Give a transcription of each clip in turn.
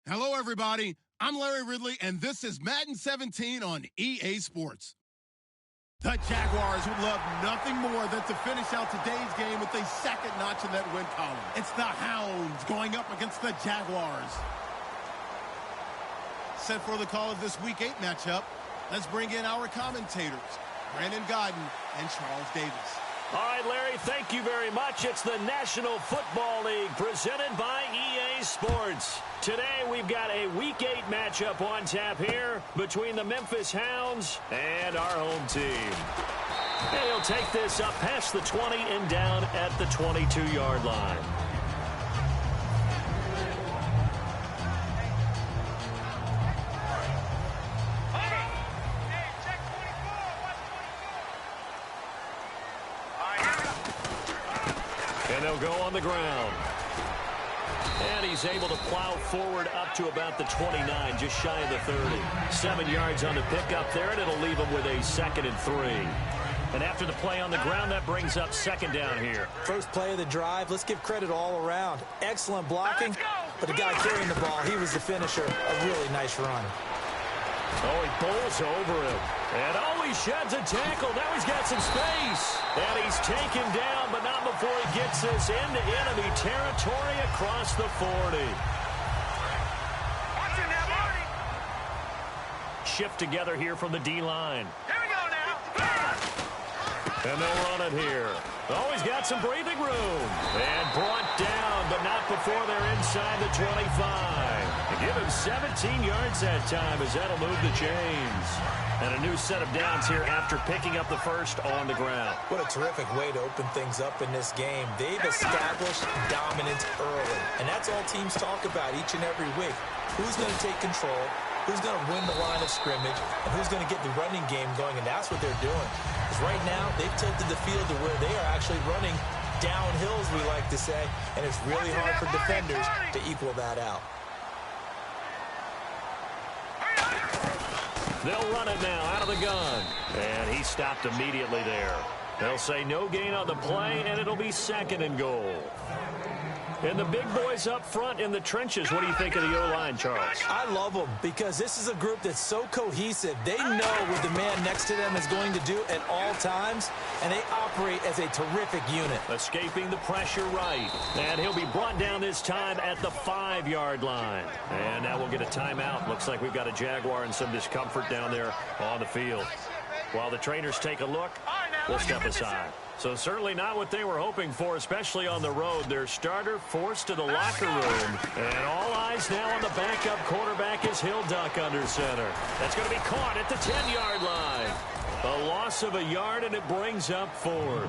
Hello, everybody. I'm Larry Ridley, and this is Madden 17 on EA Sports. The Jaguars would love nothing more than to finish out today's game with a second notch in that win column. It's the Hounds going up against the Jaguars. Set for the call of this Week 8 matchup, let's bring in our commentators, Brandon Godden and Charles Davis. All right, Larry, thank you very much. It's the National Football League presented by EA Sports. Today, we've got a Week 8 matchup on tap here between the Memphis Hounds and our home team. And he'll take this up past the 20 and down at the 22-yard line. And they'll go on the ground. And he's able to plow forward up to about the 29, just shy of the 30. 7 yards on the pickup there, and it'll leave him with a 2nd and 3. And after the play on the ground, that brings up 2nd down here. First play of the drive, let's give credit all around. Excellent blocking, but the guy carrying the ball, he was the finisher. A really nice run. Oh, he bowls over him. And oh, he sheds a tackle. Now he's got some space. And he's taken down, but not before he gets this into enemy territory across the 40. Shift together here from the D-line. Here we go now. And they'll run it here. Oh, he's got some breathing room. And brought down, but not before they're inside the 25. They give him 17 yards that time as that'll move the chains. And a new set of downs here after picking up the first on the ground. What a terrific way to open things up in this game. They've established dominance early. And that's all teams talk about each and every week. Who's going to take control? Who's going to win the line of scrimmage? And who's going to get the running game going? And that's what they're doing. Because right now, they've tilted the field to where they are actually running downhill, as we like to say. And it's really hard for defenders to equal that out. They'll run it now out of the gun. And he stopped immediately there. They'll say no gain on the play, and it'll be 2nd and goal. And the big boys up front in the trenches, what do you think of the O-line, Charles? I love them because this is a group that's so cohesive. They know what the man next to them is going to do at all times, and they operate as a terrific unit. Escaping the pressure right. And he'll be brought down this time at the 5-yard line. And now we'll get a timeout. Looks like we've got a Jaguar and some discomfort down there on the field. While the trainers take a look, we'll step aside. So certainly not what they were hoping for, especially on the road. Their starter forced to the locker room. And all eyes now on the backup quarterback as he'll duck under center. That's going to be caught at the 10-yard line. A loss of a yard, and it brings up 4th.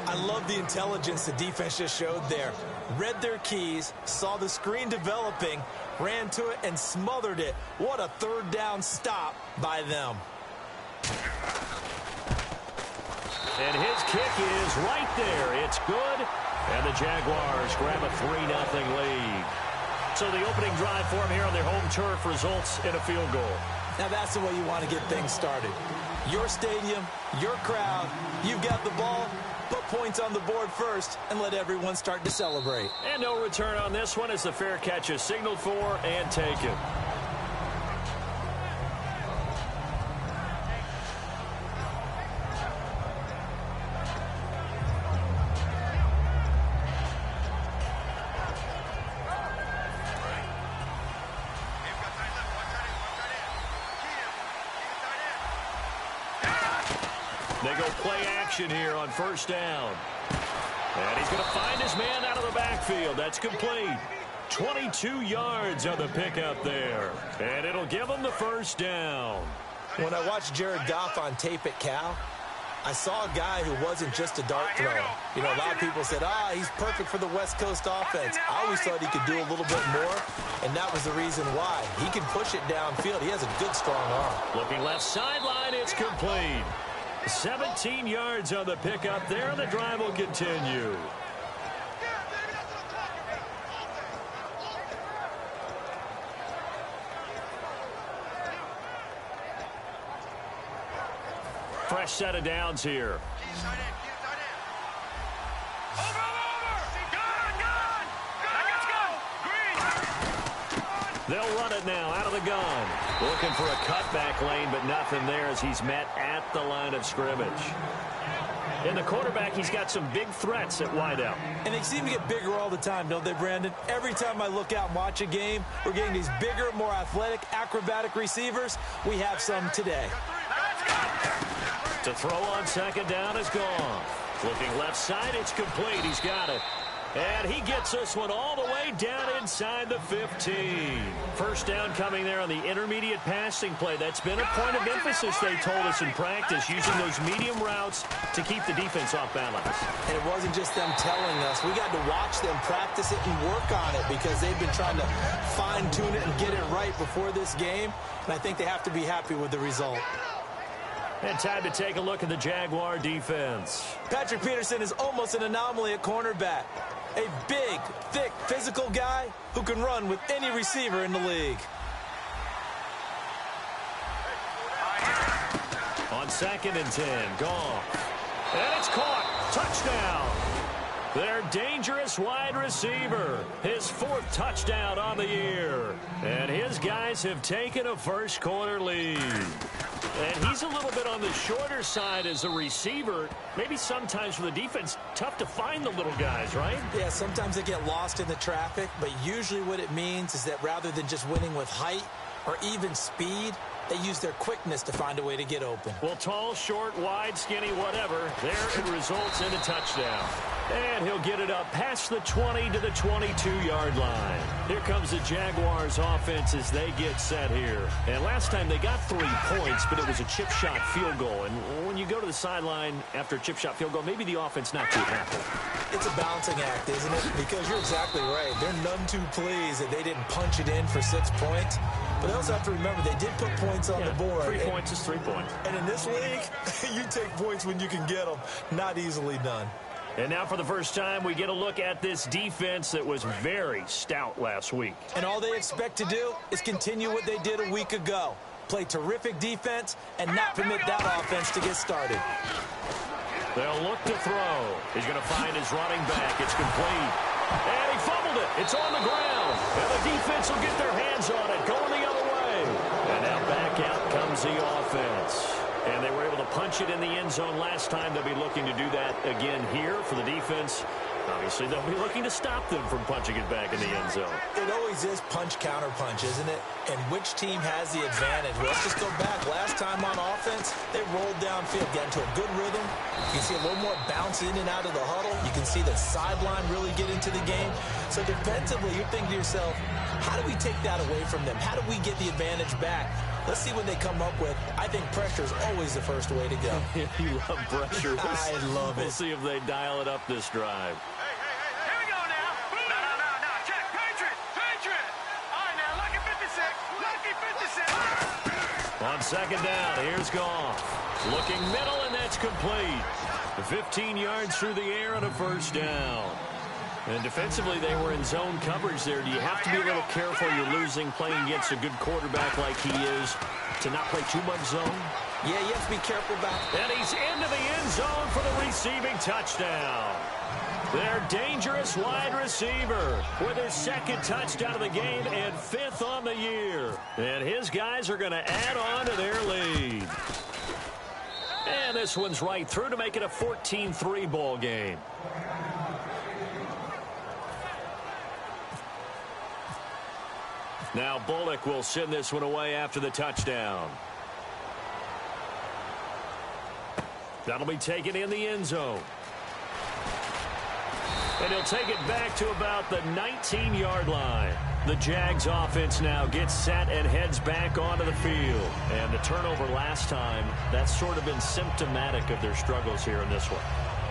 I love the intelligence the defense just showed there. Read their keys, saw the screen developing, ran to it, and smothered it. What a 3rd down stop by them. And his kick is right there. It's good. And the Jaguars grab a 3-0 lead. So the opening drive for them here on their home turf results in a field goal. Now that's the way you want to get things started. Your stadium, your crowd, you've got the ball. Put points on the board first and let everyone start to celebrate. And no return on this one as the fair catch is signaled for and taken. They go play action here on 1st down. And he's going to find his man out of the backfield. That's complete. 22 yards on the pickup there. And it'll give him the 1st down. When I watched Jared Goff on tape at Cal, I saw a guy who wasn't just a dart thrower. You know, a lot of people said, he's perfect for the West Coast offense. I always thought he could do a little bit more, and that was the reason why. He can push it downfield. He has a good, strong arm. Looking left sideline, it's complete. 17 yards on the pickup there, and the drive will continue. Fresh set of downs here. They'll run it now out of the gun. Looking for a cutback lane, but nothing there as he's met at the line of scrimmage. In the quarterback, he's got some big threats at wideout. And they seem to get bigger all the time, don't they, Brandon? Every time I look out and watch a game, we're getting these bigger, more athletic, acrobatic receivers. We have some today. To throw on 2nd down is gone. Looking left side, it's complete. He's got it. And he gets this one all the way down inside the 15. 1st down coming there on the intermediate passing play. That's been a point of emphasis, they told us in practice, using those medium routes to keep the defense off balance. And it wasn't just them telling us. We got to watch them practice it and work on it because they've been trying to fine-tune it and get it right before this game. And I think they have to be happy with the result. And time to take a look at the Jaguar defense. Patrick Peterson is almost an anomaly at cornerback. A big, thick, physical guy who can run with any receiver in the league. On 2nd and 10, Goff. And it's caught. Touchdown. Their dangerous wide receiver. His 4th touchdown on the year. And his guys have taken a first-quarter lead. And he's a little bit on the shorter side as a receiver. Maybe sometimes for the defense, tough to find the little guys, right? Yeah, sometimes they get lost in the traffic, but usually what it means is that rather than just winning with height or even speed, they use their quickness to find a way to get open. Well, tall, short, wide, skinny, whatever, there it results in a touchdown. And he'll get it up past the 20 to the 22-yard line. Here comes the Jaguars offense as they get set here. And last time they got 3 points, but it was a chip shot field goal. And when you go to the sideline after a chip shot field goal, maybe the offense not too happy. It's a balancing act, isn't it? Because you're exactly right. They're none too pleased that they didn't punch it in for 6 points. But they also have to remember they did put points on the board. 3 points is 3 points. And in this league, you take points when you can get them. Not easily done. And now for the first time, we get a look at this defense that was very stout last week. And all they expect to do is continue what they did a week ago. Play terrific defense and not permit that offense to get started. They'll look to throw. He's going to find his running back. It's complete. And he fumbled it. It's on the ground. And the defense will get their hands on it, going the other way. And now back out comes the offense. And they were able to punch it in the end zone last time. They'll be looking to do that again here for the defense. Obviously, they'll be looking to stop them from punching it back in the end zone. It always is punch-counter-punch, isn't it? And which team has the advantage? Well, let's just go back. Last time on offense, they rolled downfield, got into a good rhythm. You can see a little more bounce in and out of the huddle. You can see the sideline really get into the game. So defensively, you're thinking to yourself, how do we take that away from them? How do we get the advantage back? Let's see what they come up with. I think pressure is always the first way to go. You love pressure. I love it. We'll see if they dial it up this drive. Here we go now. No. Check. Patriot. All right, now, lucky 56. On 2nd down, here's Goff. Looking middle, and that's complete. 15 yards through the air and a first down. And defensively, they were in zone coverage there. Do you have to be a little careful? You're losing, playing against a good quarterback like he is, to not play too much zone? Yeah, you have to be careful about it. And he's into the end zone for the receiving touchdown. Their dangerous wide receiver with his 2nd touchdown of the game and 5th on the year. And his guys are going to add on to their lead. And this one's right through to make it a 14-3 ball game. Now Bullock will send this one away after the touchdown. That'll be taken in the end zone. And he'll take it back to about the 19-yard line. The Jags offense now gets set and heads back onto the field. And the turnover last time, that's sort of been symptomatic of their struggles here in this one.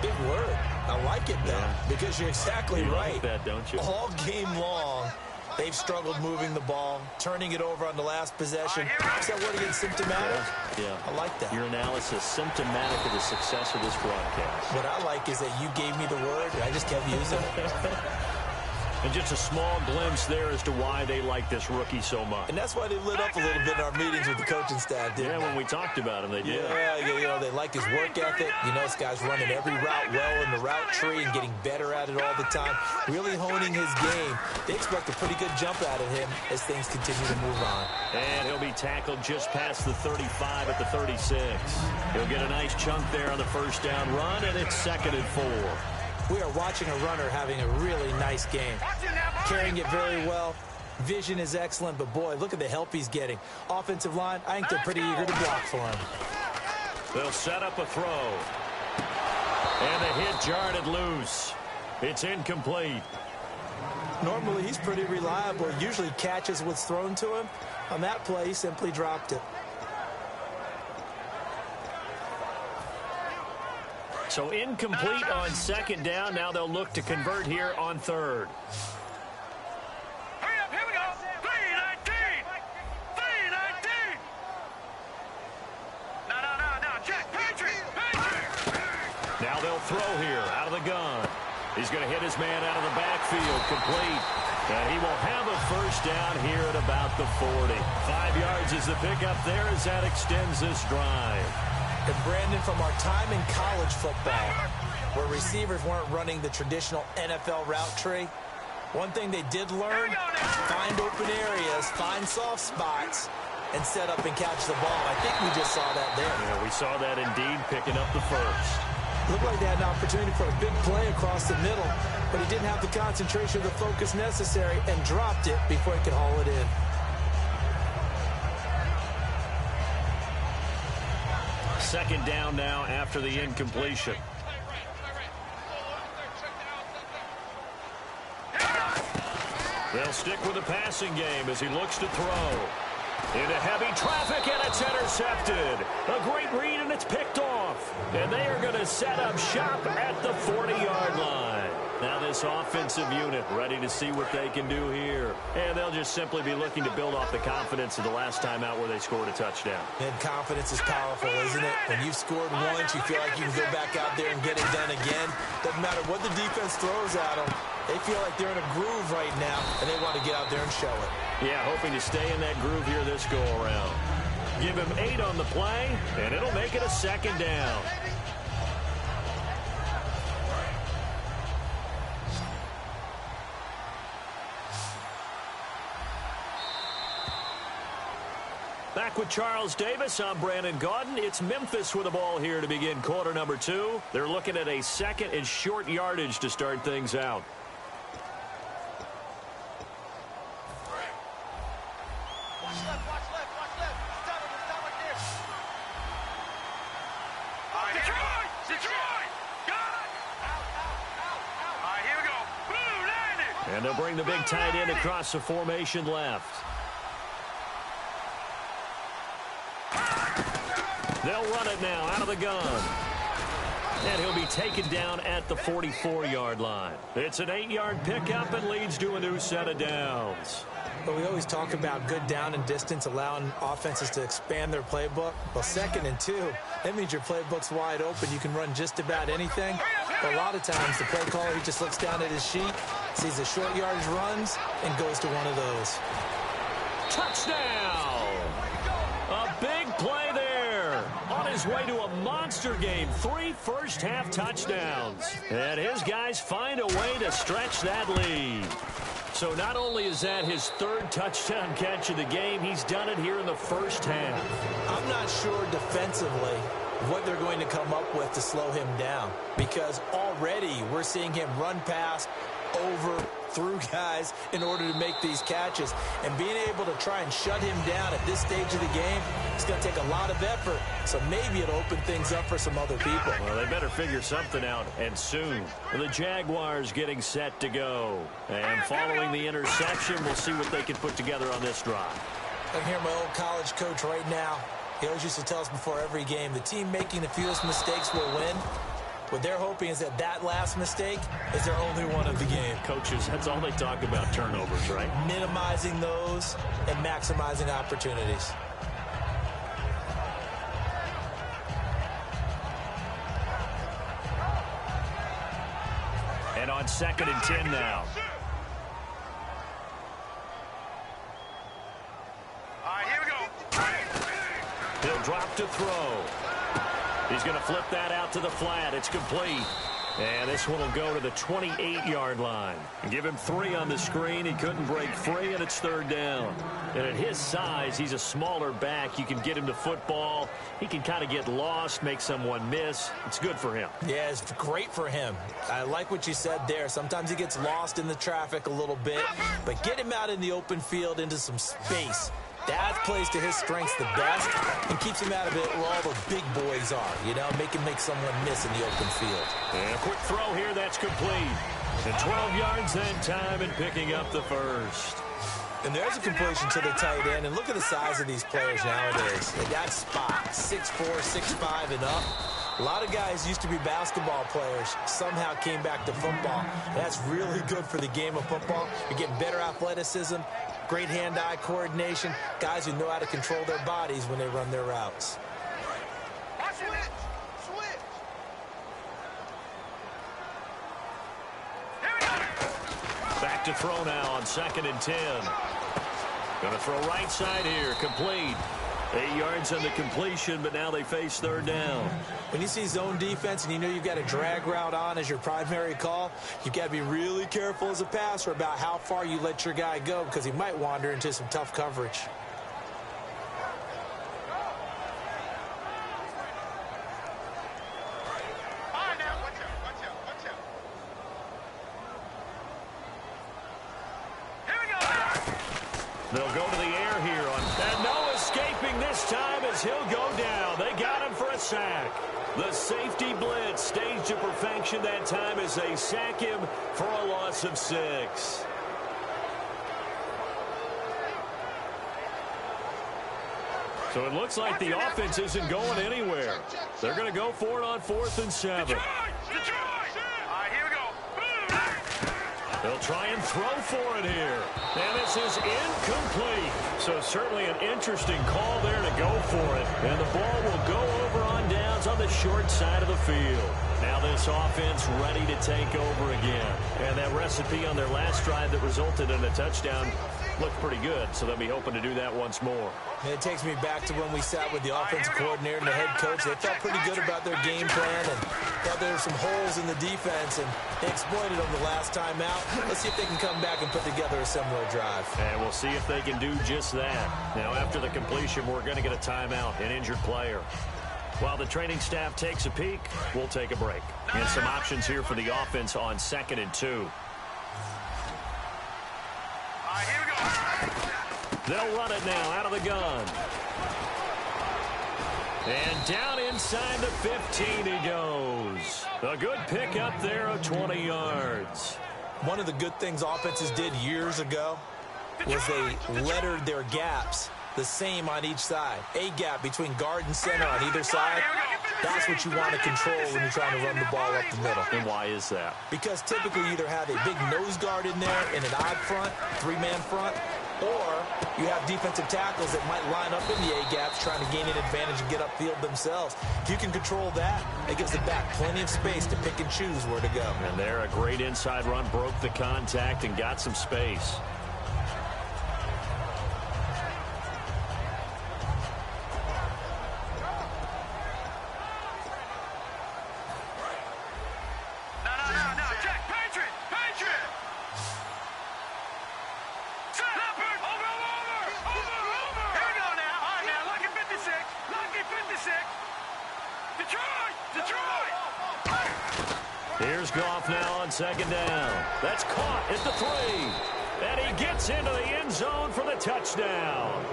Big word. I like it, though, because you're exactly right. Like that, don't you? All game long, they've struggled moving the ball, turning it over on the last possession. Is that word against symptomatic? Yeah. I like that. Your analysis, symptomatic of the success of this broadcast. What I like is that you gave me the word, and I just kept using it. And just a small glimpse there as to why they like this rookie so much. And that's why they lit up a little bit in our meetings with the coaching staff, didn't they? When we talked about him, they did. Yeah, they like his work ethic. You know, this guy's running every route well in the route tree and getting better at it all the time, really honing his game. They expect a pretty good jump out of him as things continue to move on. And he'll be tackled just past the 35 at the 36. He'll get a nice chunk there on the first down run, and it's 2nd and 4. We are watching a runner having a really nice game. Carrying it very well. Vision is excellent, but boy, look at the help he's getting. Offensive line, I think they're pretty eager to block for him. They'll set up a throw. And the hit jarred it loose. It's incomplete. Normally, he's pretty reliable. Usually catches what's thrown to him. On that play, he simply dropped it. So incomplete on 2nd down. Now they'll look to convert here on 3rd. Hurry up, here we go. 3-19. 3-19. No. they'll throw here out of the gun. He's going to hit his man out of the backfield, complete. And he will have a first down here at about the 40. 5 yards is the pickup there as that extends this drive. And Brandon, from our time in college football, where receivers weren't running the traditional NFL route tree, one thing they did learn, find open areas, find soft spots, and set up and catch the ball. I think we just saw that there. Yeah, we saw that indeed, picking up the first. Looked like they had an opportunity for a big play across the middle, but he didn't have the concentration or the focus necessary and dropped it before he could haul it in. Second down now after the incompletion. They'll stick with the passing game as he looks to throw. Into heavy traffic, and it's intercepted. A great read, and it's picked off. And they are going to set up shop at the 40-yard line. Now this offensive unit ready to see what they can do here. And they'll just simply be looking to build off the confidence of the last time out where they scored a touchdown. And confidence is powerful, isn't it? When you've scored once, you feel like you can go back out there and get it done again. Doesn't matter what the defense throws at them. They feel like they're in a groove right now, and they want to get out there and show it. Yeah, hoping to stay in that groove here this go-around. Give him 8 on the play, and it'll make it a second down. Back with Charles Davis, I'm Brandon Gaudin. It's Memphis with the ball here to begin quarter number 2. They're looking at a second and short yardage to start things out. And they'll bring the big tight end across the formation left. They'll run it now out of the gun. And he'll be taken down at the 44-yard line. It's an 8-yard pickup and leads to a new set of downs. But we always talk about good down and distance, allowing offenses to expand their playbook. Well, 2nd and 2, that means your playbook's wide open. You can run just about anything. But a lot of times, the play caller, he just looks down at his sheet, sees the short yardage runs, and goes to one of those. Touchdown! A big play there. On his way to a monster game. 3 first-half touchdowns. And his guys find a way to stretch that lead. So not only is that his 3rd touchdown catch of the game, he's done it here in the first half. I'm not sure defensively what they're going to come up with to slow him down, because already we're seeing him run past, over, through guys in order to make these catches. And being able to try and shut him down at this stage of the game, it's going to take a lot of effort. So maybe it'll open things up for some other people. Well, they better figure something out, and soon. The Jaguars getting set to go. And following the interception, we'll see what they can put together on this drive. I can hear my old college coach right now. He always used to tell us before every game, the team making the fewest mistakes will win. What they're hoping is that that last mistake is their only one of the game. Coaches, that's all they talk about, turnovers, right? Minimizing those and maximizing opportunities. And on 2nd and 10 now. All right, here we go. He'll drop to throw. He's going to flip that out to the flat. It's complete. And this one will go to the 28-yard line. Give him 3 on the screen. He couldn't break free, and it's 3rd down. And at his size, he's a smaller back. You can get him to football. He can kind of get lost, make someone miss. It's good for him. Yeah, it's great for him. I like what you said there. Sometimes he gets lost in the traffic a little bit, but get him out in the open field into some space. That plays to his strengths the best and keeps him out of it where all the big boys are, you know, make someone miss in the open field. And a quick throw here, that's complete. And 12 yards that time and picking up the first. And there's a completion to the tight end, and look at the size of these players nowadays. They got spot, 6'4", 6'5", and up. A lot of guys used to be basketball players, somehow came back to football. That's really good for the game of football. You're getting better athleticism, great hand-eye coordination, guys who know how to control their bodies when they run their routes. to throw now on 2nd and 10. Going to throw right side here. Complete. 8 yards on the completion, but now they face 3rd down. When you see zone defense and you know you've got a drag route on as your primary call, you've got to be really careful as a passer about how far you let your guy go because he might wander into some tough coverage. They'll go to the air here, and no escaping this time as he'll go down. They got him for a sack. The safety blitz staged to perfection that time as they sack him for a loss of 6. So it looks like the offense isn't going anywhere. They're going to go for it on 4th and 7. Detroit! All right, here we go. They'll try and throw for it here. And this is incomplete. So certainly an interesting call there to go for it. And the ball will go over on downs on the short side of the field. Now this offense ready to take over again. And that recipe on their last drive that resulted in a touchdown looked pretty good. So they'll be hoping to do that once more. And it takes me back to when we sat with the offensive coordinator and the head coach. They felt pretty good about their game plan and thought there were some holes in the defense, and they exploited them the last time out. Let's see if they can come back and put together a similar drive. And we'll see if they can do just that. Now, after the completion, we're going to get a timeout, an injured player. While the training staff takes a peek, we'll take a break. And some options here for the offense on 2nd and 2. All right, here we go. They'll run it now out of the gun. And down inside the 15 he goes. A good pick up there of 20 yards. One of the good things offenses did years ago was they lettered their gaps the same on each side. A gap between guard and center on either side. That's what you want to control when you're trying to run the ball up the middle. And why is that? Because typically you either have a big nose guard in there in an odd front, 3-man front, or you have defensive tackles that might line up in the A-gaps trying to gain an advantage and get upfield themselves. If you can control that, it gives the back plenty of space to pick and choose where to go. And there, a great inside run, broke the contact and got some space. No, check. Patriot! Leopard! Over! Here we go now. All right, now, lucky 56. Detroit! Here's Goff now on 2nd down. That's caught at the 3. And he gets into the end zone for the touchdown.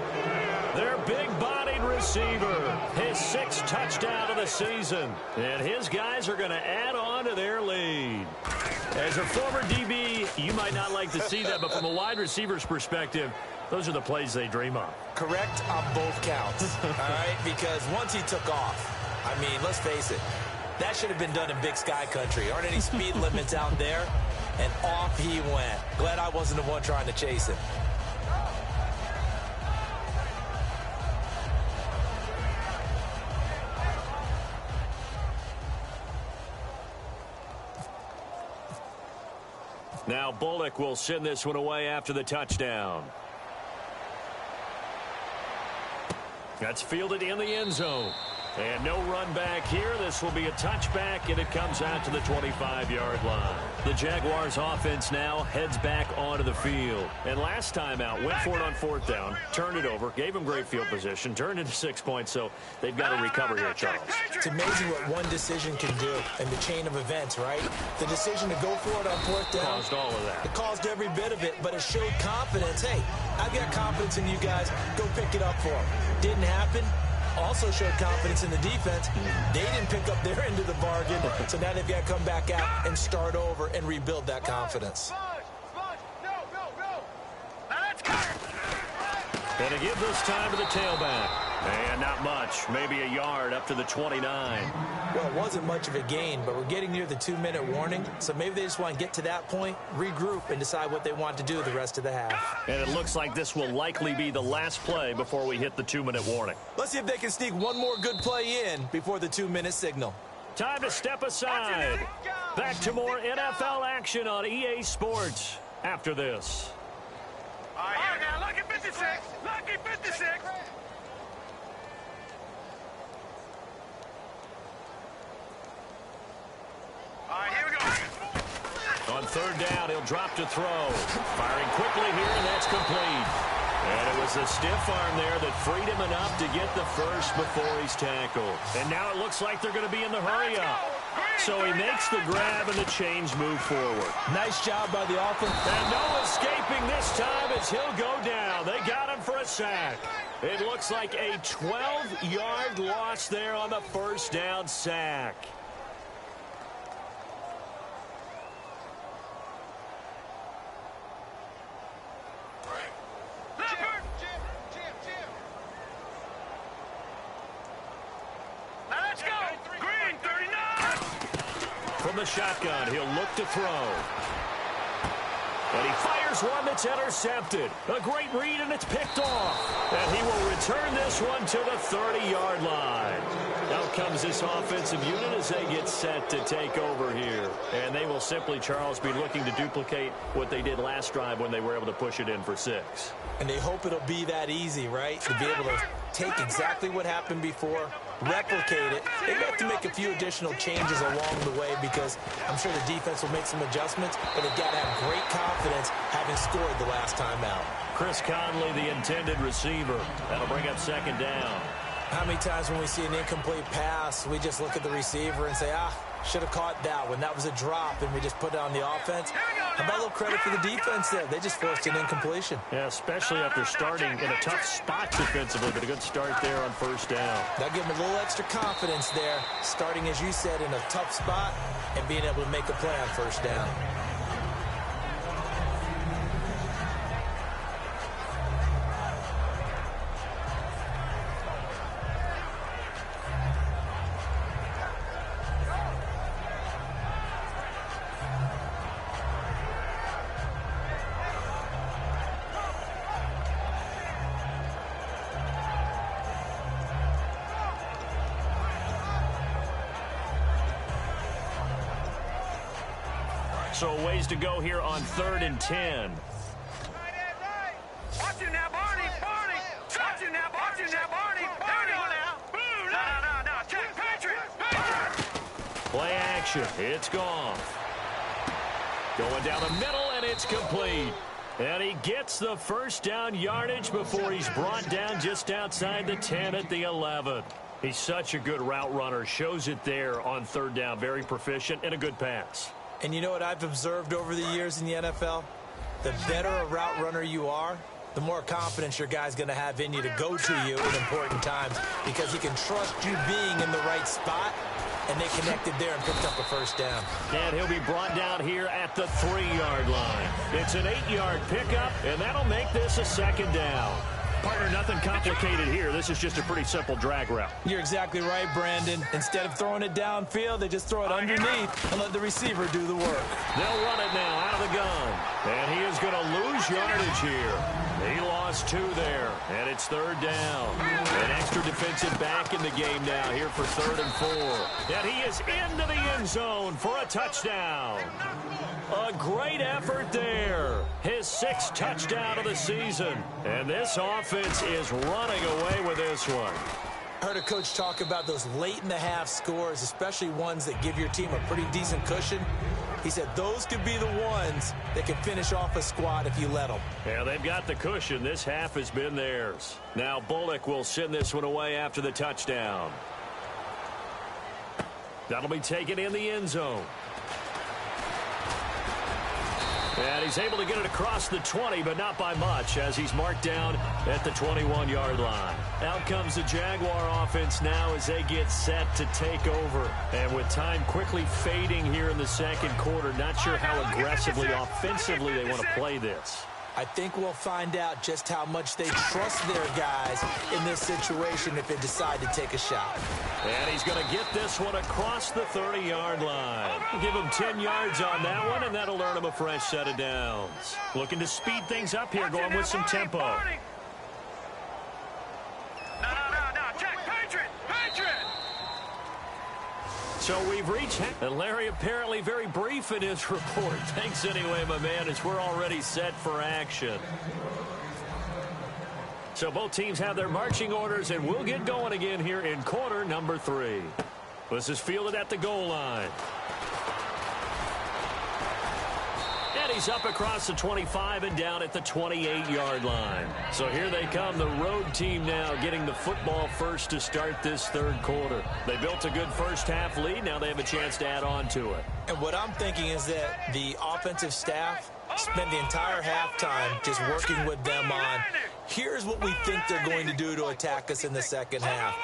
Their big-bodied receiver, his 6th touchdown of the season. And his guys are going to add on to their lead. As a former DB, you might not like to see that, but from a wide receiver's perspective, those are the plays they dream of. Correct on both counts, all right? Because once he took off, I mean, let's face it, that should have been done in Big Sky Country. Aren't any speed limits out there? And off he went. Glad I wasn't the one trying to chase him. Now Bullock will send this one away after the touchdown. That's fielded in the end zone. And no run back here. This will be a touchback, and it comes out to the 25-yard line. The Jaguars offense now heads back onto the field. And last time out, went for it on 4th down, turned it over, gave them great field position, turned into 6 points, so they've got to recover here, Charles. It's amazing what one decision can do in the chain of events, right? The decision to go for it on 4th down. Caused all of that. It caused every bit of it, but it showed confidence. Hey, I've got confidence in you guys. Go pick it up for them. Didn't happen. Also showed confidence in the defense. They didn't pick up their end of the bargain, so now they've got to come back out and start over and rebuild that confidence. And to give this time to the tailback. And not much. Maybe a yard up to the 29. Well, it wasn't much of a gain, but we're getting near the 2-minute warning, so maybe they just want to get to that point, regroup, and decide what they want to do the rest of the half. And it looks like this will likely be the last play before we hit the 2-minute warning. Let's see if they can sneak one more good play in before the 2-minute signal. Time to step aside. Back to more NFL action on EA Sports. after this. All right, now, lucky 56. Lucky 56. All right, here we go. On third down, he'll drop to throw. Firing quickly here, and that's complete. And it was a stiff arm there that freed him enough to get the first before he's tackled. And now it looks like they're going to be in the hurry up. So he makes the grab and the chains move forward. Nice job by the offense. And no escaping this time as he'll go down. They got him for a sack. It looks like a 12-yard loss there on the first down sack. From the shotgun, he'll look to throw. And he fires one that's intercepted. A great read, and it's picked off. And he will return this one to the 30-yard line. Out comes this offensive unit as they get set to take over here. And they will simply, Charles, be looking to duplicate what they did last drive when they were able to push it in for 6. And they hope it'll be that easy, right? To be able to take exactly what happened before, replicate it. They have to make a few additional changes along the way because I'm sure the defense will make some adjustments, but they've got to have great confidence having scored the last time out. Chris Conley, the intended receiver. That'll bring up second down. How many times when we see an incomplete pass, we just look at the receiver and say, should have caught that one. That was a drop, and we just put it on the offense. How about a little credit for the defense there? They just forced an incompletion. Yeah, especially after starting in a tough spot defensively, but a good start there on first down. That'll give them a little extra confidence there, starting, as you said, in a tough spot and being able to make a play on first down. So ways to go here on 3rd and 10. Watch it now, Barney. Barney. Watch it now, Barney. Barney. Now. Boom. No. Check. Patriot. Play action. It's gone. Going down the middle, and it's complete. And he gets the first down yardage before he's brought down just outside the 10 at the 11. He's such a good route runner. Shows it there on 3rd down. Very proficient and a good pass. And you know what I've observed over the years in the NFL? The better a route runner you are, the more confidence your guy's going to have in you to go to you in important times because he can trust you being in the right spot, and they connected there and picked up a first down. And he'll be brought down here at the 3-yard line. It's an 8-yard pickup, and that'll make this a second down. Partner, nothing complicated here. This is just a pretty simple drag route. You're exactly right, Brandon. Instead of throwing it downfield, they just throw it underneath and let the receiver do the work. They'll run it now out of the gun. And he is going to lose yardage here. He lost 2 there, and it's 3rd down. An extra defensive back in the game now here for 3rd and 4. And he is into the end zone for a touchdown. A great effort there. His 6th touchdown of the season. And this offense is running away with this one. I heard a coach talk about those late-in-the-half scores, especially ones that give your team a pretty decent cushion. He said those could be the ones that can finish off a squad if you let them. Yeah, they've got the cushion. This half has been theirs. Now Bullock will send this one away after the touchdown. That'll be taken in the end zone. And he's able to get it across the 20, but not by much, as he's marked down at the 21-yard line. Out comes the Jaguar offense now as they get set to take over. And with time quickly fading here in the second quarter, not sure how aggressively, offensively they want to play this. I think we'll find out just how much they trust their guys in this situation if they decide to take a shot. And he's going to get this one across the 30-yard line. Give him 10 yards on that one, and that'll earn him a fresh set of downs. Looking to speed things up here, going with some tempo. No. Check. Patriot. So we've reached, and Larry apparently very brief in his report. Thanks anyway, my man, as we're already set for action. So both teams have their marching orders, and we'll get going again here in quarter number 3. This is fielded at the goal line. And he's up across the 25 and down at the 28-yard line. So here they come, the road team now getting the football first to start this third quarter. They built a good first-half lead. Now they have a chance to add on to it. And what I'm thinking is that the offensive staff spent the entire halftime just working with them on, here's what we think they're going to do to attack us in the second half.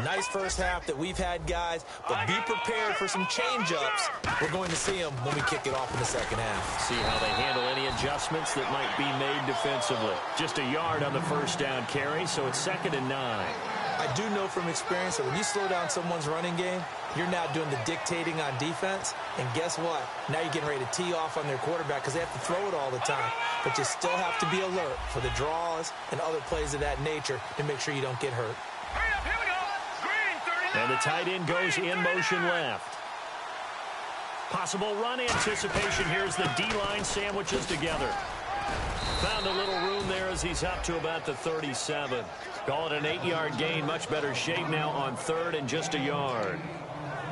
Nice first half that we've had, guys, but be prepared for some change-ups. We're going to see them when we kick it off in the second half. See how they handle any adjustments that might be made defensively. Just a yard on the first down carry, so it's 2nd and 9. I do know from experience that when you slow down someone's running game, you're now doing the dictating on defense. And guess what? Now you're getting ready to tee off on their quarterback because they have to throw it all the time. But you still have to be alert for the draws and other plays of that nature to make sure you don't get hurt. Hurry up, here we go. Green, 39. And the tight end goes in motion left. Possible run anticipation. Here's the D-line sandwiches together. Found a little room there as he's up to about the 37. Call it an 8-yard gain. Much better shape now on 3rd and just a yard.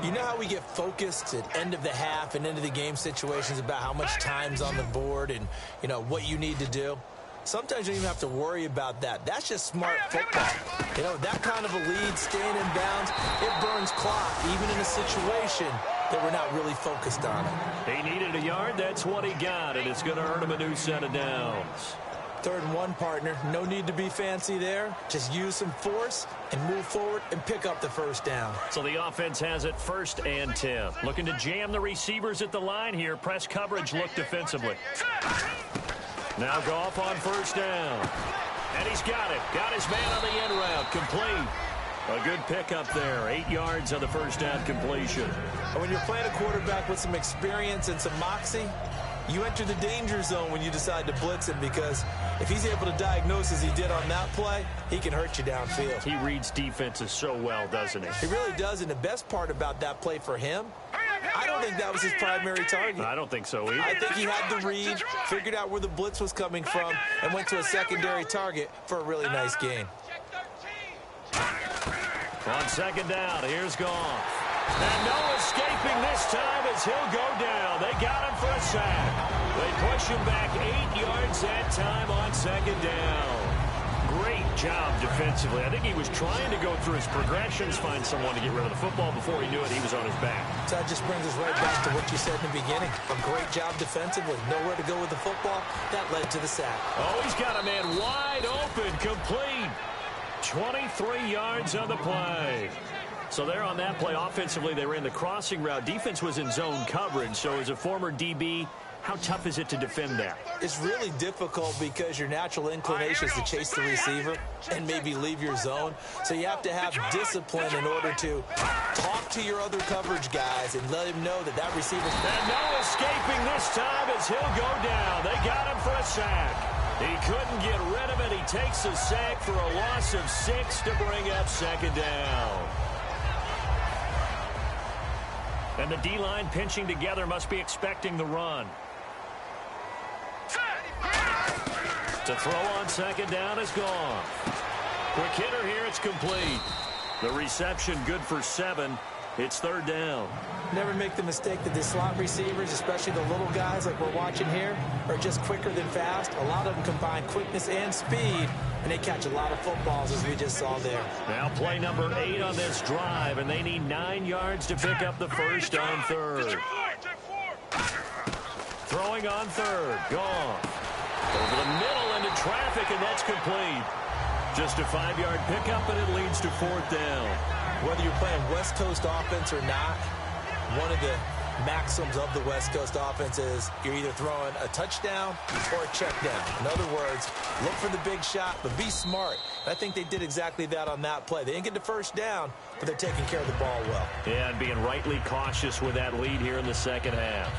You know how we get focused at end of the half and end of the game situations about how much time's on the board and, you know, what you need to do? Sometimes you don't even have to worry about that. That's just smart football. You know, that kind of a lead, staying in bounds, it burns clock, even in a situation that we're not really focused on it. He needed a yard. That's what he got, and it's going to earn him a new set of downs. 3rd and 1, partner. No need to be fancy there. Just use some force and move forward and pick up the first down. So the offense has it 1st and 10. Looking to jam the receivers at the line here. Press coverage look defensively. Now Goff on 1st down. And he's got it. Got his man on the end route. Complete. A good pickup there. 8 yards on the first down completion. And when you're playing a quarterback with some experience and some moxie, you enter the danger zone when you decide to blitz him, because if he's able to diagnose as he did on that play, he can hurt you downfield. He reads defenses so well, doesn't he? He really does, and the best part about that play for him, I don't think that was his primary target. I don't think so either. I think he had the read, figured out where the blitz was coming from, and went to a secondary target for a really nice gain. On 2nd down, here's Goff. And no escaping this time as he'll go down. They got him for a sack. They push him back 8 yards that time on 2nd down. Great job defensively. I think he was trying to go through his progressions, find someone to get rid of the football. Before he knew it, he was on his back. So that just brings us right back to what you said in the beginning. A great job defensively. Nowhere to go with the football. That led to the sack. Oh, he's got a man wide open, complete. 23 yards on the play. So there on that play, offensively, they ran the crossing route. Defense was in zone coverage. So as a former DB, how tough is it to defend that? It's really difficult because your natural inclination is to chase the receiver and maybe leave your zone. So you have to have discipline in order to talk to your other coverage guys and let him know that that receiver... And no escaping this time as he'll go down. They got him for a sack. He couldn't get rid of it. He takes a sack for a loss of 6 to bring up 2nd down. And the D-line pinching together, must be expecting the run. To throw on 2nd down is gone. Quick hitter here, it's complete. The reception good for 7. It's 3rd down. Never make the mistake that the slot receivers, especially the little guys like we're watching here, are just quicker than fast. A lot of them combine quickness and speed, and they catch a lot of footballs, as we just saw there. Now play number 8 on this drive, and they need 9 yards to pick up the first on 3rd. Throwing on 3rd, gone. Over the middle into traffic, and that's complete. Just a 5-yard pickup, and it leads to 4th down. Whether you're playing West Coast offense or not, one of the maxims of the West Coast offense is you're either throwing a touchdown or a check down. In other words, look for the big shot, but be smart. I think they did exactly that on that play. They didn't get the first down, but they're taking care of the ball well. Yeah, and being rightly cautious with that lead here in the second half.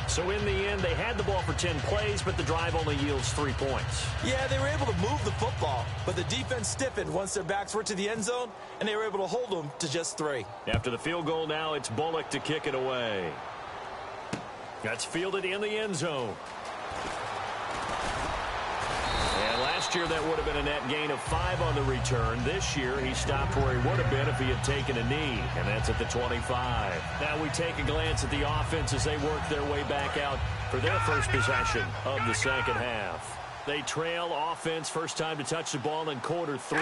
So in the end, they had the ball for 10 plays, but the drive only yields 3 points. Yeah, they were able to move the football, but the defense stiffened once their backs were to the end zone, and they were able to hold them to just 3. After the field goal now, it's Bullock to kick it away. That's fielded in the end zone. And last year, that would have been a net gain of 5 on the return. This year, he stopped where he would have been if he had taken a knee, and that's at the 25. Now we take a glance at the offense as they work their way back out for their first possession of the second half. They trail offense, first time to touch the ball in quarter 3,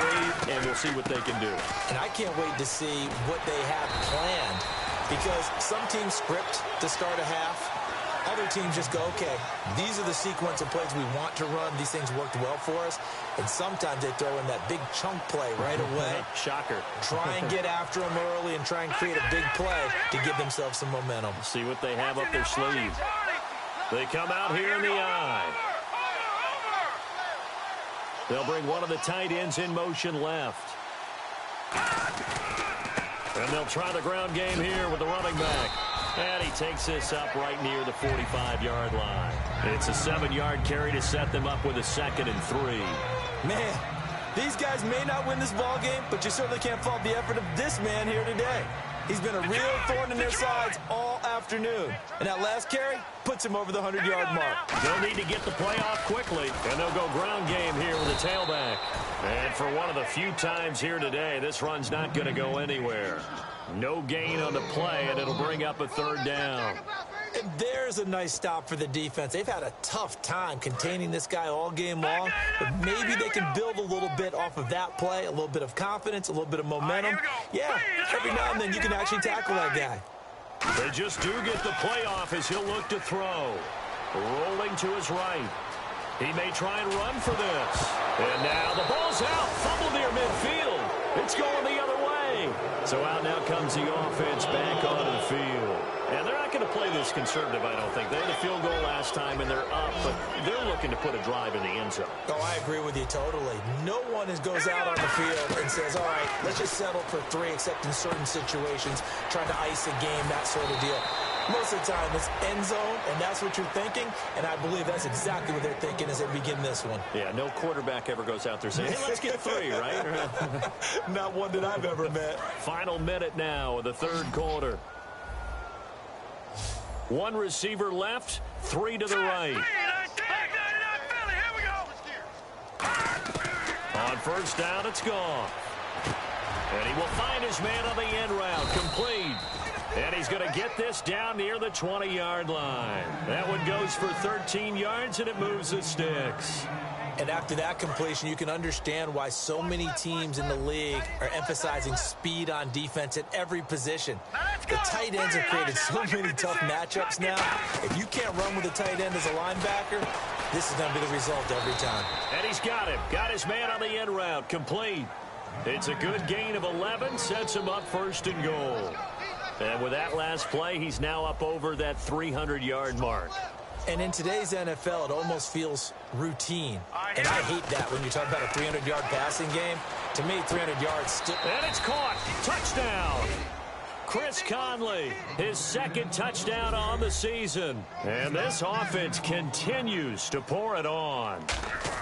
and we'll see what they can do. And I can't wait to see what they have planned, because some teams script to start a half. Other teams just go, okay, these are the sequence of plays we want to run. These things worked well for us. And sometimes they throw in that big chunk play right away. Shocker. Try and get after them early and try and create a big play to give themselves some momentum. See what they have up their sleeve. They come out here in the eye. They'll bring one of the tight ends in motion left. And they'll try the ground game here with the running back. And he takes this up right near the 45-yard line. It's a 7-yard carry to set them up with a 2nd and 3. Man, these guys may not win this ball game, but you certainly can't fault the effort of this man here today. He's been a real thorn in their sides all afternoon. And that last carry puts him over the 100-yard mark. They'll need to get the play off quickly, and they'll go ground game here with a tailback. And for one of the few times here today, this run's not going to go anywhere. No gain on the play, and it'll bring up a 3rd down. And there's a nice stop for the defense. They've had a tough time containing this guy all game long, but maybe they can build a little bit off of that play, a little bit of confidence, a little bit of momentum. Yeah, every now and then you can actually tackle that guy. They just do get the play off as he'll look to throw. Rolling to his right. He may try and run for this. And now the ball's out. Fumble near midfield. It's going the other way. So out now comes the offense back onto the field. And they're not going to play this conservative, I don't think. They had a field goal last time, and they're up, but they're looking to put a drive in the end zone. Oh, I agree with you totally. No one goes out on the field and says, all right, let's just settle for 3, except in certain situations, trying to ice a game, that sort of deal. Most of the time, it's end zone, and that's what you're thinking, and I believe that's exactly what they're thinking as they begin this one. Yeah, no quarterback ever goes out there saying, hey, let's get 3, right? Not one that I've ever met. Final minute now of the 3rd quarter. 1 receiver left, 3 to the right. On first down, it's gone. And he will find his man on the end route, complete. And he's going to get this down near the 20-yard line. That one goes for 13 yards, and it moves the sticks. And after that completion, you can understand why so many teams in the league are emphasizing speed on defense at every position. The tight ends have created so many tough matchups now. If you can't run with a tight end as a linebacker, this is going to be the result every time. And he's got him. Got his man on the end route, complete. It's a good gain of 11, sets him up 1st and goal. And with that last play, he's now up over that 300-yard mark. And in today's NFL, it almost feels routine. And I hate that when you talk about a 300-yard passing game. To me, 300 yards still... And it's caught. Touchdown. Chris Conley, his 2nd touchdown on the season. And this offense continues to pour it on.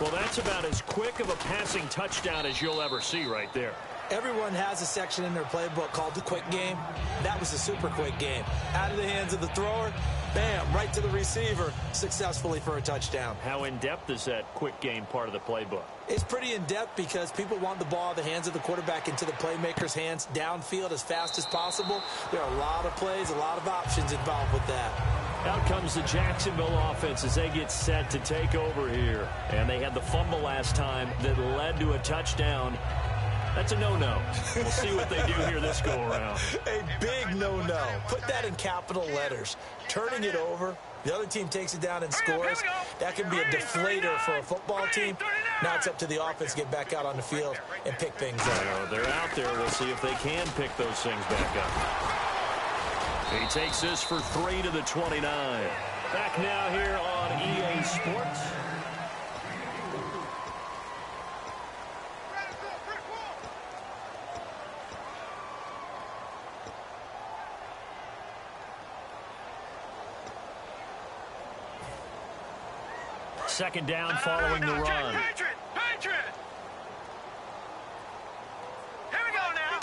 Well, that's about as quick of a passing touchdown as you'll ever see right there. Everyone has a section in their playbook called the quick game. That was a super quick game. Out of the hands of the thrower, bam, right to the receiver, successfully for a touchdown. How in-depth is that quick game part of the playbook? It's pretty in-depth because people want the ball out of the hands of the quarterback into the playmaker's hands downfield as fast as possible. There are a lot of plays, a lot of options involved with that. Out comes the Jacksonville offense as they get set to take over here. And they had the fumble last time that led to a touchdown. That's a no-no. We'll see what they do here this go-around. A big no-no. Put that in capital letters. Turning it over, the other team takes it down and scores. That can be a deflator for a football team. Now it's up to the offense to get back out on the field and pick things up. They're out there. We'll see if they can pick those things back up. He takes this for 3 to the 29. Back now here on EA Sports. Second down following the run. Patriot! Patriot! Here we go now.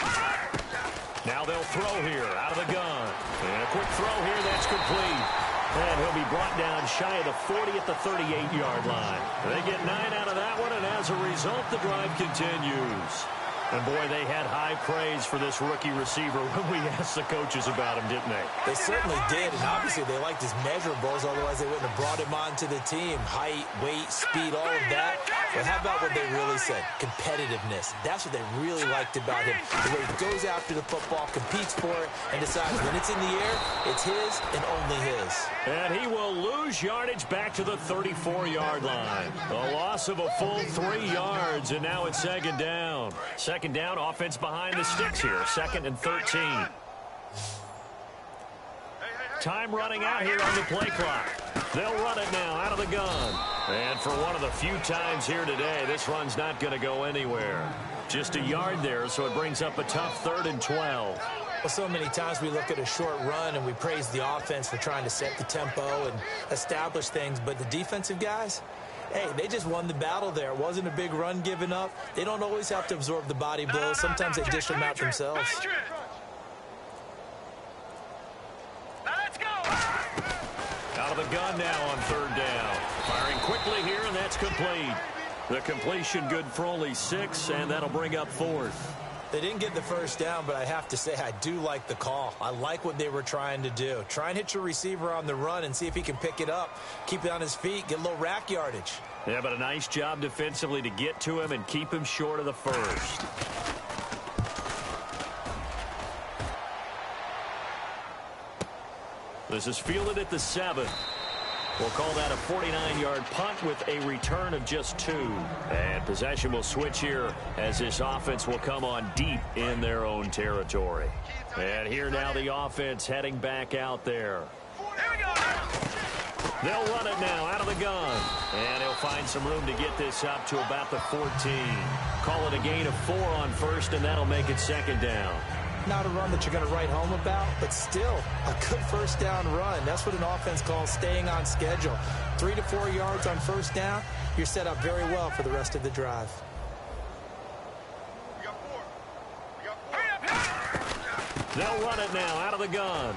Now they'll throw here out of the gun. And a quick throw here that's complete. And he'll be brought down shy of the 40 at the 38-yard line. They get 9 out of that one, and as a result, the drive continues. And, boy, they had high praise for this rookie receiver when we asked the coaches about him, didn't they? They certainly did, and obviously they liked his measurables, otherwise they wouldn't have brought him onto the team. Height, weight, speed, all of that. But how about what they really said? Competitiveness. That's what they really liked about him. The way he goes after the football, competes for it, and decides when it's in the air, it's his and only his. And he will lose yardage back to the 34-yard line. A loss of a full 3 yards, and now it's second down. Second down, offense behind the sticks here. 2nd and 13. Time running out here on the play clock. They'll run it now out of the gun. And for one of the few times here today, this run's not going to go anywhere. Just a yard there, so it brings up a tough 3rd and 12. Well, so many times we look at a short run and we praise the offense for trying to set the tempo and establish things, but the defensive guys, hey, they just won the battle there. It wasn't a big run given up. They don't always have to absorb the body blows. Sometimes they dish them out themselves. Let's go. Out of the gun now on 3rd down. Firing quickly here, and that's complete. The completion good for only 6, and that'll bring up 4th. They didn't get the first down, but I have to say I do like the call. I like what they were trying to do. Try and hit your receiver on the run and see if he can pick it up. Keep it on his feet, get a little rack yardage. Yeah, but a nice job defensively to get to him and keep him short of the first. This is fielded at the 7. We'll call that a 49-yard punt with a return of just 2. And possession will switch here as this offense will come on deep in their own territory. And here now the offense heading back out there. Here we go now. They'll run it now out of the gun. And he'll find some room to get this up to about the 14. Call it a gain of 4 on 1st, and that'll make it 2nd down. Not a run that you're going to write home about, but still a good first down run. That's what an offense calls staying on schedule. 3 to 4 yards on first down, you're set up very well for the rest of the drive. We got 4. They'll run it now out of the gun.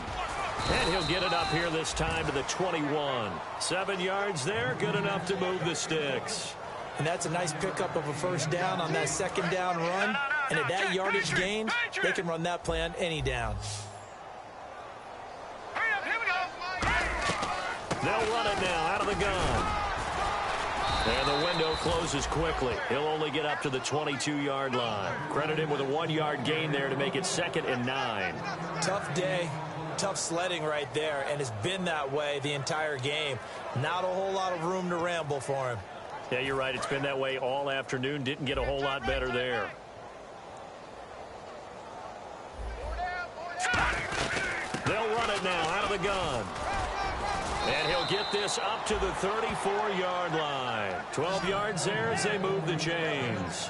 And he'll get it up here this time to the 21. 7 yards there, good enough to move the sticks. And that's a nice pickup of a first down on that second down run. And at that yardage gain, they can run that play on any down. Here we go. They'll run it now out of the gun. And the window closes quickly. He'll only get up to the 22-yard line. Credit him with a 1-yard gain there to make it 2nd and 9. Tough day, tough sledding right there, and it's been that way the entire game. Not a whole lot of room to ramble for him. Yeah, you're right. It's been that way all afternoon. Didn't get a whole lot better there. They'll run it now out of the gun. And he'll get this up to the 34-yard line. 12 yards there as they move the chains.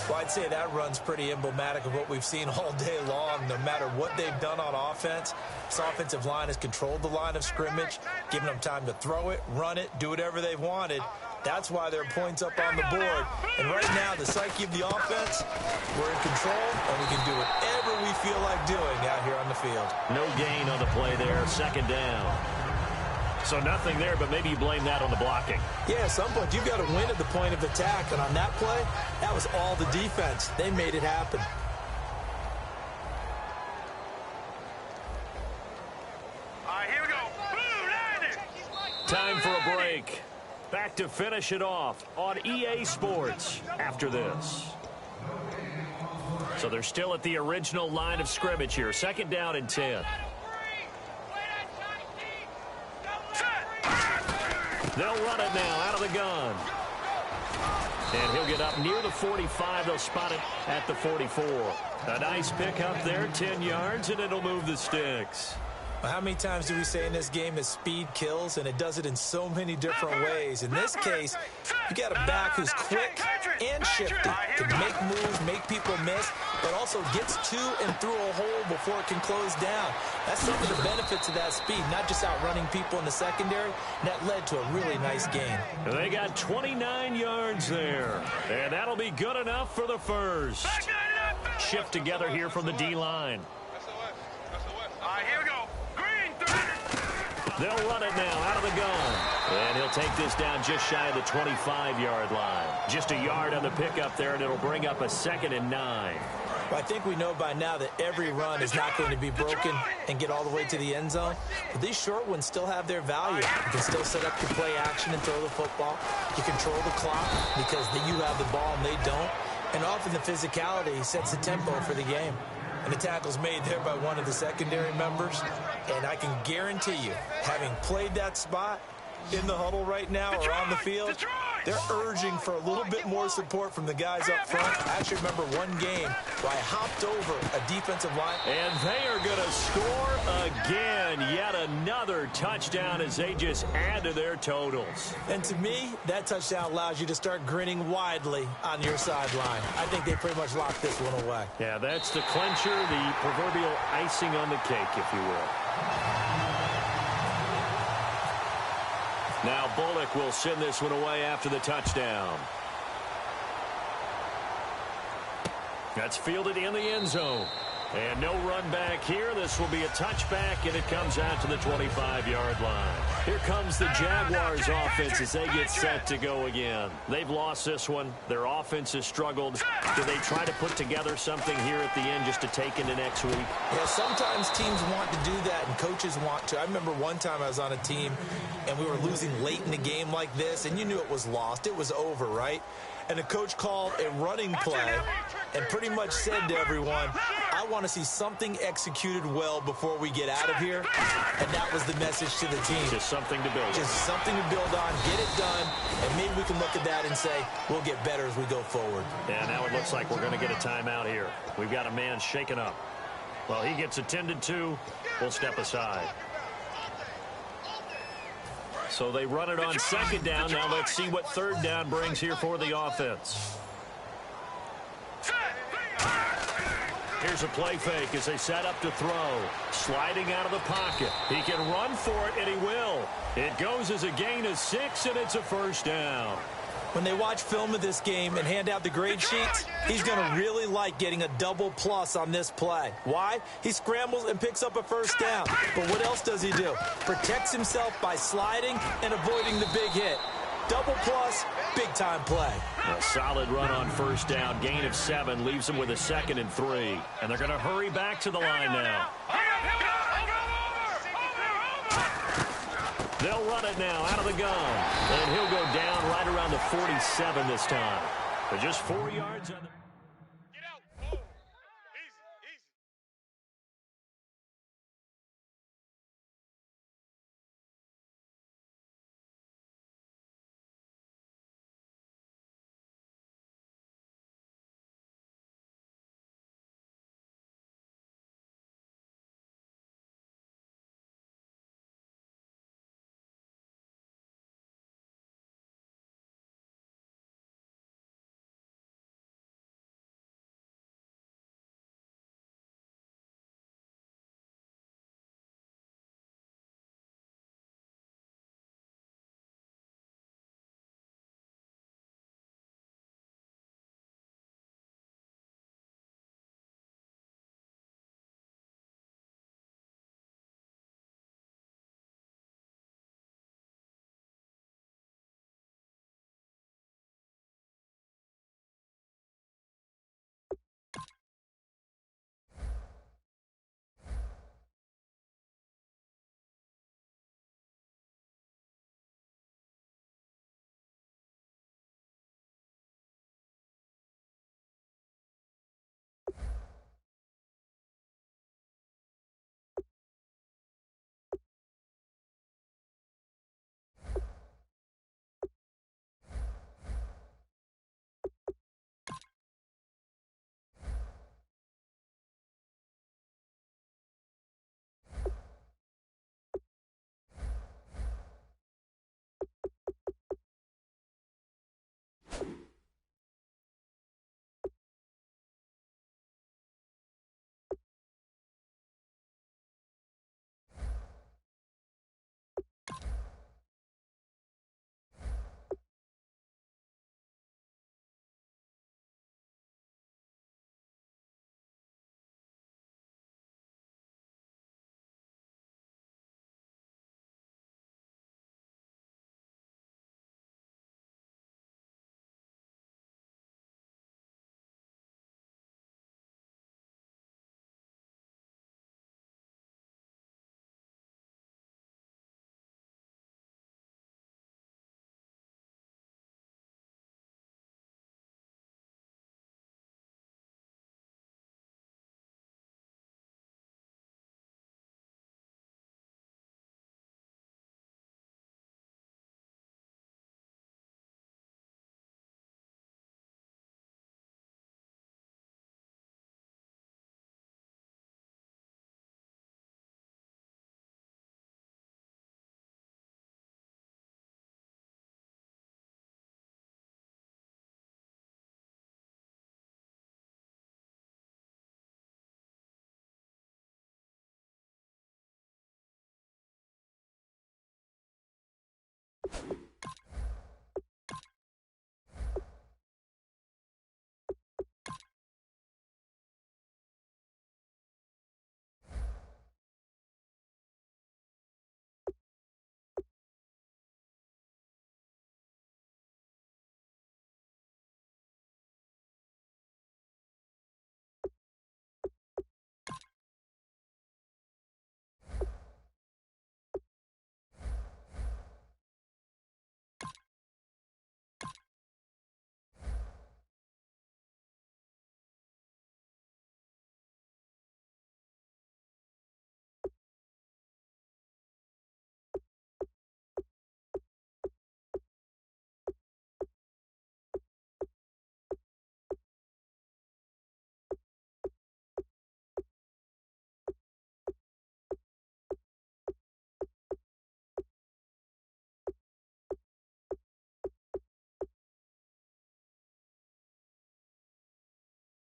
Well, I'd say that run's pretty emblematic of what we've seen all day long. No matter what they've done on offense, this offensive line has controlled the line of scrimmage, given them time to throw it, run it, do whatever they've wanted. That's why there are points up on the board. And right now, the psyche of the offense, we're in control, and we can do whatever we feel like doing out here on the field. No gain on the play there, 2nd down. So nothing there, but maybe you blame that on the blocking. Yeah, at some point, you've got to win at the point of attack. And on that play, that was all the defense. They made it happen. All right, here we go. Boom, landed. Time for a break. Back to finish it off on EA Sports after this. So they're still at the original line of scrimmage here. 2nd down and 10. They'll run it now out of the gun. And he'll get up near the 45. They'll spot it at the 44. A nice pickup there, 10 yards, and it'll move the sticks. How many times do we say in this game that speed kills, and it does it in so many different ways? In this case, you got a back who's quick and shifty, can make moves, make people miss, but also gets to and through a hole before it can close down. That's some of the benefits of that speed, not just outrunning people in the secondary. That led to a really nice gain. They got 29 yards there, and that'll be good enough for the first. Shift together here from the D-line. All right, here we go. They'll run it now out of the gun. And he'll take this down just shy of the 25-yard line. Just a yard on the pickup there, and it'll bring up a 2nd and 9. Well, I think we know by now that every run is not going to be broken and get all the way to the end zone. But these short ones still have their value. You can still set up your play action and throw the football. You control the clock because you have the ball and they don't. And often the physicality sets the tempo for the game. And the tackle's made there by one of the secondary members. And I can guarantee you, having played that spot in the huddle right now or on the field, they're urging for a little bit more support from the guys up front. I actually remember one game where I hopped over a defensive line. And they are going to score again. Yet another touchdown as they just add to their totals. And to me, that touchdown allows you to start grinning widely on your sideline. I think they pretty much locked this one away. Yeah, that's the clincher, the proverbial icing on the cake, if you will. Now Bullock will send this one away after the touchdown. That's fielded in the end zone. And no run back here. This will be a touchback, and it comes out to the 25-yard line. Here comes the Jaguars offense as they get set to go again. They've lost this one. Their offense has struggled. Do they try to put together something here at the end just to take into next week? Yeah, sometimes teams want to do that, and coaches want to. I remember one time I was on a team, and we were losing late in the game like this, and you knew it was lost. It was over, right? And the coach called a running play and pretty much said to everyone, I want to see something executed well before we get out of here. And that was the message to the team. Just something to build on. Just something to build on, get it done, and maybe we can look at that and say, we'll get better as we go forward. Yeah, now it looks like we're going to get a timeout here. We've got a man shaken up. Well, he gets attended to. We'll step aside. So they run it on 2nd down. Now let's see what 3rd down brings here for the offense. Here's a play fake as they set up to throw. Sliding out of the pocket. He can run for it, and he will. It goes as a gain of 6, and it's a 1st down. When they watch film of this game and hand out the grade sheets, he's going to really like getting a double plus on this play. Why? He scrambles and picks up a 1st down. But what else does he do? Protects himself by sliding and avoiding the big hit. Double plus, big-time play. A solid run on 1st down. Gain of 7 leaves him with a 2nd and 3. And they're going to hurry back to the line now. They'll run it now out of the gun. And he'll go down right around the 47 this time. But just 4 yards on the...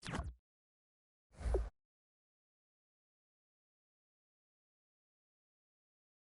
Sports.